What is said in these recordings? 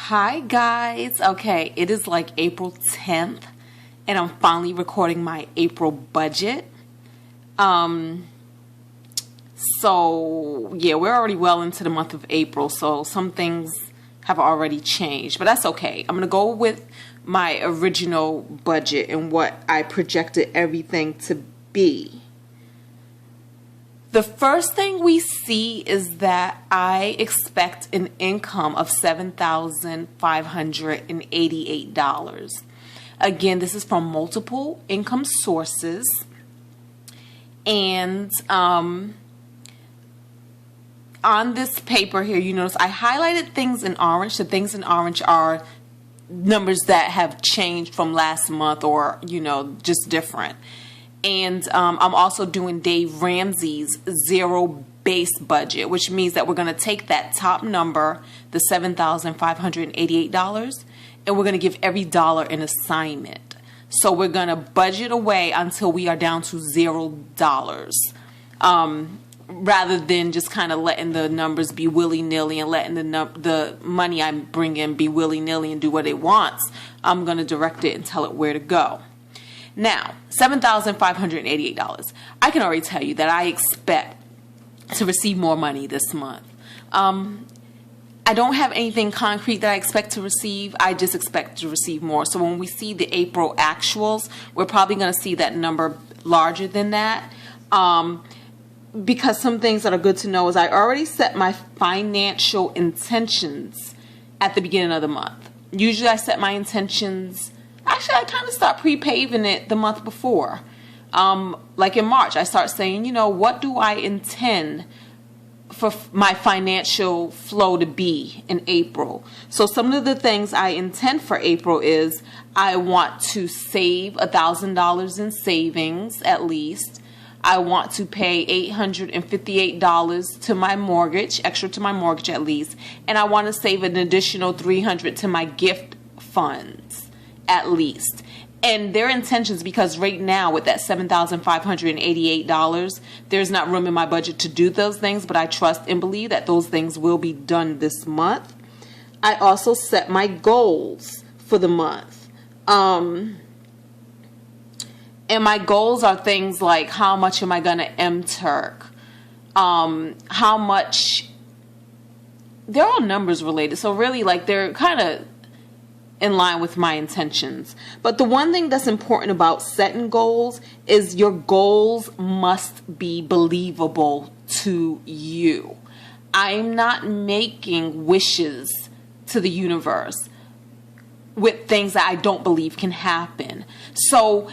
Hi guys. Okay, it is like April 10th and I'm finally recording my April budget. So yeah, we're already well into the month of April, so some things have already changed, but that's okay. I'm gonna go with my original budget and what I projected everything to be. The first thing we see is that I expect an income of $7,588. Again, this is from multiple income sources. And on this paper here, you notice I highlighted things in orange. The things in orange are numbers that have changed from last month or, just different. And I'm also doing Dave Ramsey's zero base budget, which means that we're going to take that top number, the $7,588, and we're going to give every dollar an assignment. So we're going to budget away until we are down to $0, rather than just kind of letting the numbers be willy-nilly and letting the money I bring in be willy-nilly and do what it wants. I'm going to direct it and tell it where to go. Now, $7,588. I can already tell you that I expect to receive more money this month. I don't have anything concrete that I expect to receive. I just expect to receive more. So when we see the April actuals, we're probably going to see that number larger than that. Because some things that are good to know is I already set my financial intentions at the beginning of the month. Usually I set my intentions. Actually, I kind of start pre-paving it the month before. Like in March, I start saying, what do I intend for my financial flow to be in April? So some of the things I intend for April is I want to save $1,000 in savings at least. I want to pay $858 to my mortgage, extra to my mortgage at least. And I want to save an additional $300 to my gift funds. At least. And their intentions, because right now with that $7,588, there's not room in my budget to do those things, but I trust and believe that those things will be done this month. I also set my goals for the month. And my goals are things like how much am I going to MTurk? How much, they're all numbers related. So really they're kind of in line with my intentions. But the one thing that's important about setting goals is your goals must be believable to you. I'm not making wishes to the universe with things that I don't believe can happen. So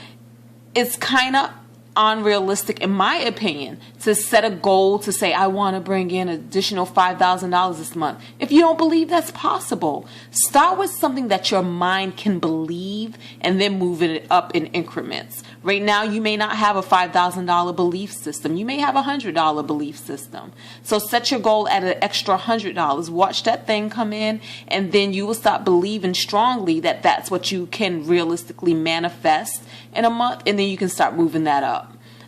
it's kind of unrealistic, in my opinion, to set a goal to say, I want to bring in additional $5,000 this month. If you don't believe that's possible, start with something that your mind can believe and then move it up in increments. Right now, you may not have a $5,000 belief system. You may have a $100 belief system. So set your goal at an extra $100. Watch that thing come in, and then you will start believing strongly that that's what you can realistically manifest in a month, and then you can start moving that up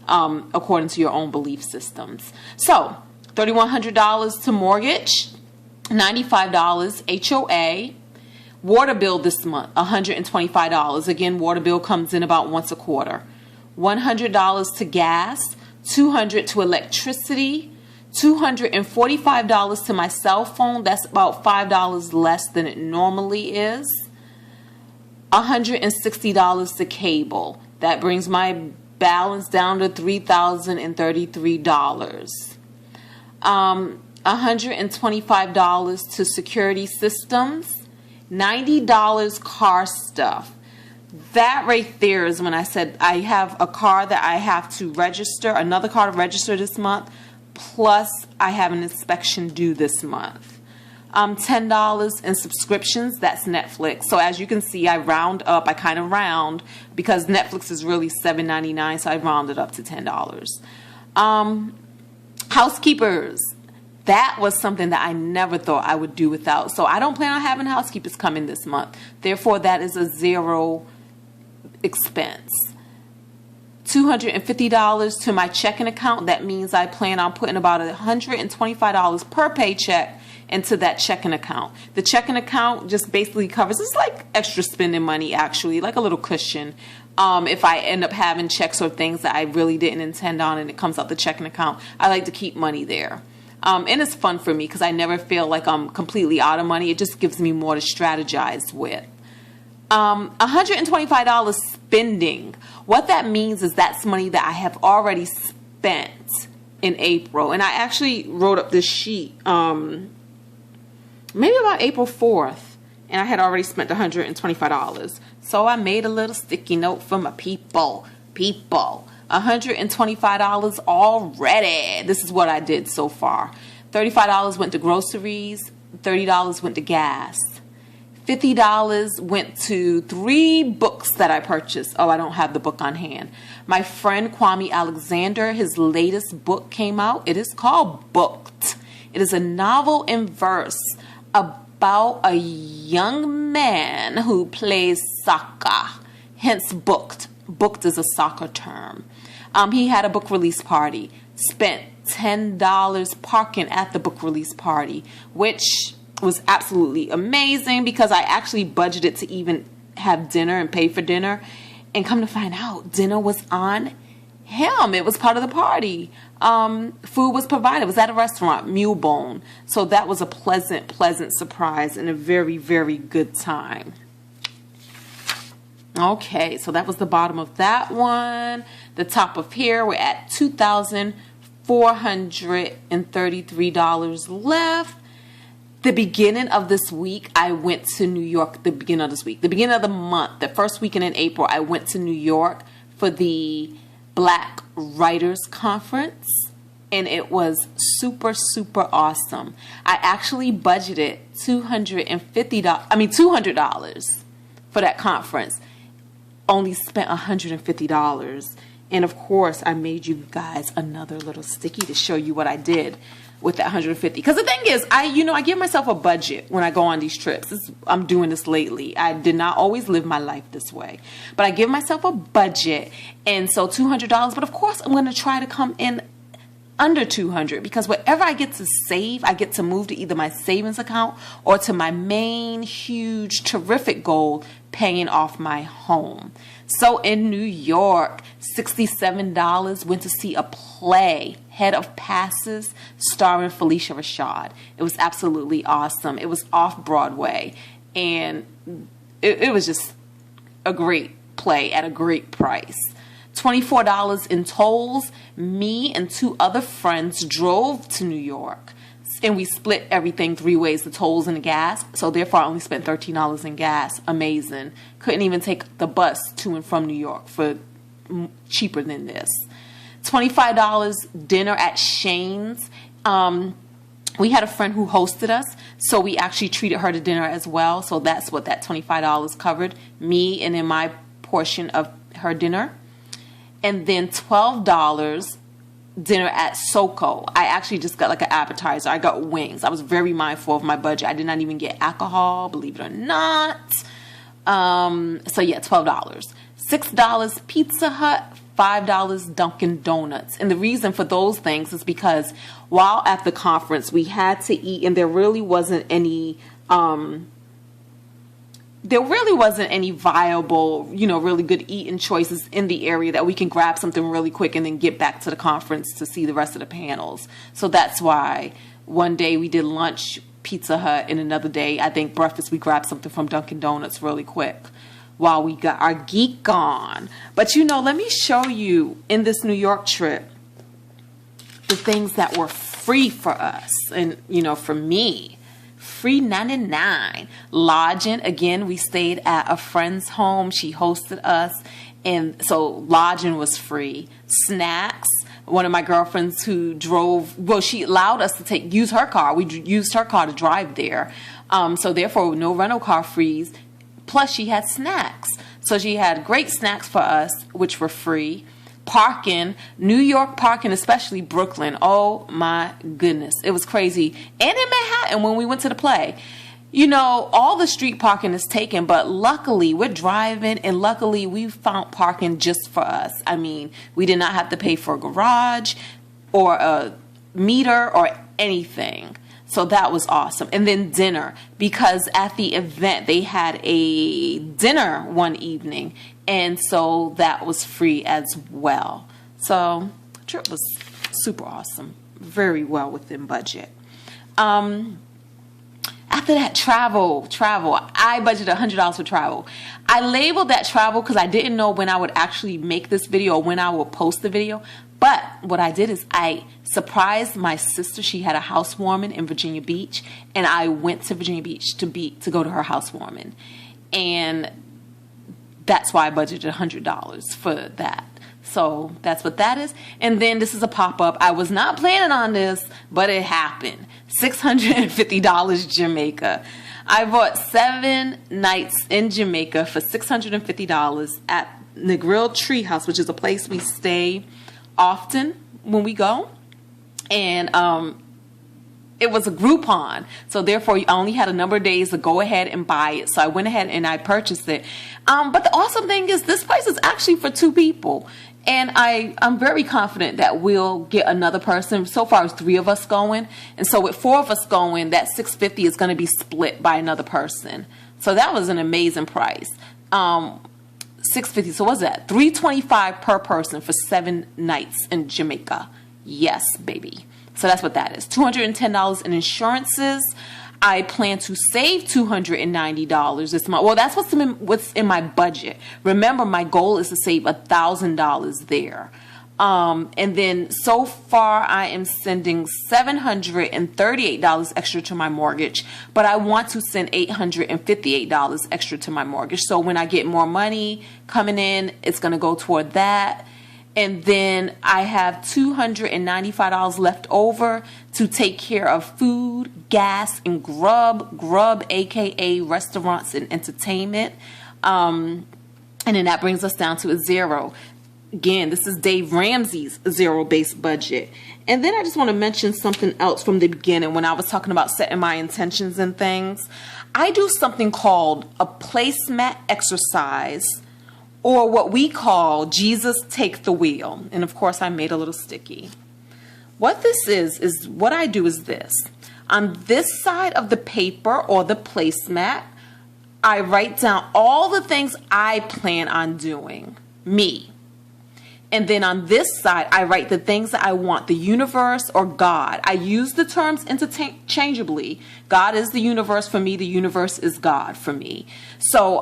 according to your own belief systems. So $3,100 to mortgage, $95 HOA, water bill this month, $125. Again, water bill comes in about once a quarter. $100 to gas, $200 to electricity, $245 to my cell phone. That's about $5 less than it normally is. $160 to cable. That brings my balance down to $3,033. $125 to security systems. $90 car stuff. That right there is when I said I have a car that I have to register, another car to register this month, plus I have an inspection due this month. $10 in subscriptions, that's Netflix. So as you can see, I round up, I kind of round because Netflix is really $7.99, so I rounded up to $10. Housekeepers, that was something that I never thought I would do without. So I don't plan on having housekeepers come in this month. Therefore, that is a zero expense. $250 to my checking account. That means I plan on putting about $125 per paycheck into that checking account. The checking account just basically covers, it's like extra spending money actually, like a little cushion. If I end up having checks or things that I really didn't intend on and it comes out the checking account, I like to keep money there. And it's fun for me because I never feel like I'm completely out of money. It just gives me more to strategize with. $125 spending. What that means is that's money that I have already spent in April. And I actually wrote up this sheet maybe about April 4th. And I had already spent $125. So I made a little sticky note for my people. $125 already. This is what I did so far. $35 went to groceries. $30 went to gas. $50 went to 3 books that I purchased. Oh, I don't have the book on hand. My friend Kwame Alexander, his latest book came out. It is called Booked. It is a novel in verse about a young man who plays soccer, hence booked. Booked is a soccer term. He had a book release party, spent $10 parking at the book release party, which was absolutely amazing because I actually budgeted to even have dinner and pay for dinner. And come to find out, dinner was on him. It was part of the party. Food was provided. It was at a restaurant, Mulebone. So that was a pleasant surprise and a very, very good time. Okay, so that was the bottom of that one. The top of here, we're at $2,433 left. The beginning of this week, I went to New York. The beginning of the month, the first weekend in April, I went to New York for the Black Writers Conference, and it was super awesome. I actually budgeted $200 for that conference. Only spent $150, and of course, I made you guys another little sticky to show you what I did with that 150. Because the thing is, I give myself a budget when I go on these trips. I'm doing this lately. I did not always live my life this way, but I give myself a budget, and so $200. But of course, I'm going to try to come in under $200 because whatever I get to save, I get to move to either my savings account or to my main, huge, terrific goal, paying off my home. So in New York, $67 went to see a play, Head of Passes, starring Felicia Rashad. It was absolutely awesome. It was off Broadway, and it was just a great play at a great price. $24 in tolls. Me and 2 other friends drove to New York, and we split everything 3 ways, the tolls and the gas. So therefore, I only spent $13 in gas. Amazing. Couldn't even take the bus to and from New York for cheaper than this. $25 dinner at Shane's. We had a friend who hosted us, so we actually treated her to dinner as well. So that's what that $25 covered. Me and then my portion of her dinner. And then $12 dinner at Soko. I actually just got like an appetizer. I got wings. I was very mindful of my budget. I did not even get alcohol, believe it or not. So yeah, $12. $6 Pizza Hut, $5 Dunkin' Donuts. And the reason for those things is because while at the conference, we had to eat, and there really wasn't any viable, really good eating choices in the area that we can grab something really quick and then get back to the conference to see the rest of the panels. So that's why one day we did lunch, Pizza Hut, and another day, I think breakfast, we grabbed something from Dunkin' Donuts really quick while we got our geek on. But let me show you in this New York trip the things that were free for us and, for me. Free 99. Lodging, again, we stayed at a friend's home. She hosted us, and so lodging was free. Snacks, one of my girlfriends who drove, she allowed us to use her car. We used her car to drive there. So therefore, no rental car fees. Plus, she had snacks. So she had great snacks for us, which were free. Parking, New York parking, especially Brooklyn. Oh my goodness. It was crazy. And in Manhattan when we went to the play. All the street parking is taken, but luckily we're driving, and luckily we found parking just for us. I mean, we did not have to pay for a garage or a meter or anything. So that was awesome. And then dinner, because at the event they had a dinner one evening, and so that was free as well. So the trip was super awesome, very well within budget. After that, travel. I budgeted $100 for travel. I labeled that travel because I didn't know when I would actually make this video or when I would post the video. But what I did is I surprised my sister. She had a housewarming in Virginia Beach, and I went to Virginia Beach to go to her housewarming, and that's why I budgeted $100 for that. So that's what that is. And then this is a pop-up. I was not planning on this, but it happened. $650 Jamaica. I bought 7 nights in Jamaica for $650 at Negril Treehouse, which is a place we stay often when we go. And it was a Groupon, so therefore I only had a number of days to go ahead and buy it. So I went ahead and I purchased it. But the awesome thing is this price is actually for 2 people. And I'm very confident that we'll get another person. So far, it's 3 of us going. And so with 4 of us going, that $650 is going to be split by another person. So that was an amazing price. $650. So what's that? $325 per person for 7 nights in Jamaica. Yes, baby. So that's what that is. $210 in insurances. I plan to save $290 this month. Well, that's what's in my budget. Remember, my goal is to save $1,000 there. And then so far, I am sending $738 extra to my mortgage, but I want to send $858 extra to my mortgage. So when I get more money coming in, it's going to go toward that. And then I have $295 left over to take care of food, gas, and grub, aka restaurants and entertainment. And then that brings us down to a zero. Again, this is Dave Ramsey's zero-based budget. And then I just want to mention something else from the beginning when I was talking about setting my intentions and things. I do something called a placemat exercise, or what we call Jesus Take the Wheel. And of course, I made a little sticky. What this is what I do is this. On this side of the paper or the placemat, I write down all the things I plan on doing, me. And then on this side, I write the things that I want the universe or God. I use the terms interchangeably. God is the universe for me. The universe is God for me. So,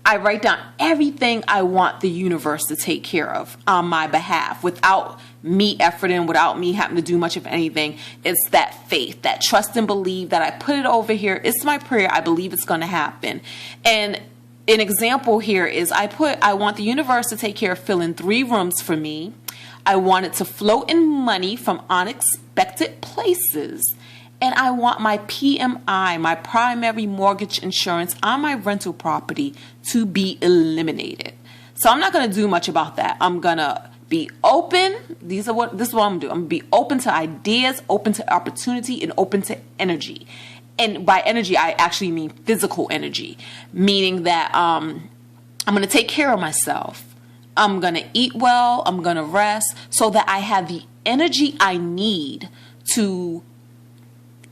I write down everything I want the universe to take care of on my behalf without me efforting, without me having to do much of anything. It's that faith, that trust and believe that I put it over here. It's my prayer. I believe it's going to happen. And an example here is I want the universe to take care of filling 3 rooms for me. I want it to float in money from unexpected places. And I want my PMI, my primary mortgage insurance on my rental property to be eliminated. So I'm not going to do much about that. I'm going to be open. This is what I'm going to do. I'm going to be open to ideas, open to opportunity, and open to energy. And by energy, I actually mean physical energy, meaning that I'm going to take care of myself. I'm going to eat well. I'm going to rest so that I have the energy I need to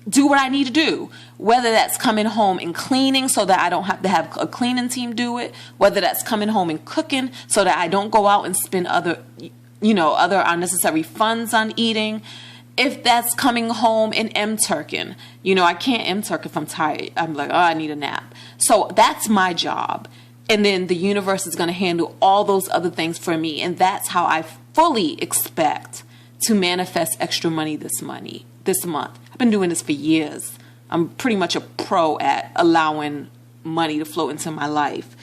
do what I need to do, whether that's coming home and cleaning so that I don't have to have a cleaning team do it, whether that's coming home and cooking so that I don't go out and spend other unnecessary funds on eating. If that's coming home and M-turking, I can't M-turk if I'm tired. I'm like, oh, I need a nap. So that's my job. And then the universe is going to handle all those other things for me. And that's how I fully expect to manifest extra money this month. I've been doing this for years. I'm pretty much a pro at allowing money to flow into my life.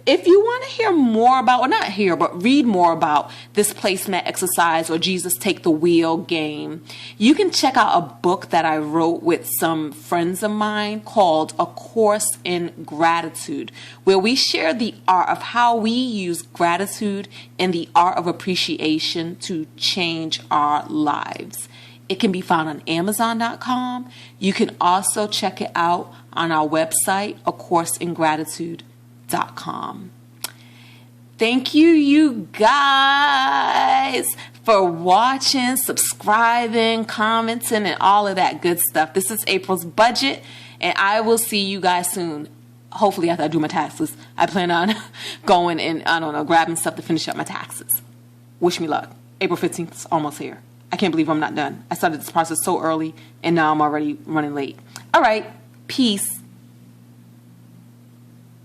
If you want to hear more about, or not hear, but read more about this placemat exercise or Jesus Take the Wheel game, you can check out a book that I wrote with some friends of mine called A Course in Gratitude, where we share the art of how we use gratitude and the art of appreciation to change our lives. It can be found on Amazon.com. You can also check it out on our website, acourseinGratitude.com. Thank you, you guys. for watching, subscribing, commenting, and all of that good stuff. This is April's budget, and I will see you guys soon. Hopefully after I do my taxes. I plan on going and, I don't know, grabbing stuff to finish up my taxes. Wish me luck. April 15th is almost here. I can't believe I'm not done. I started this process so early, and now I'm already running late. All right. Peace.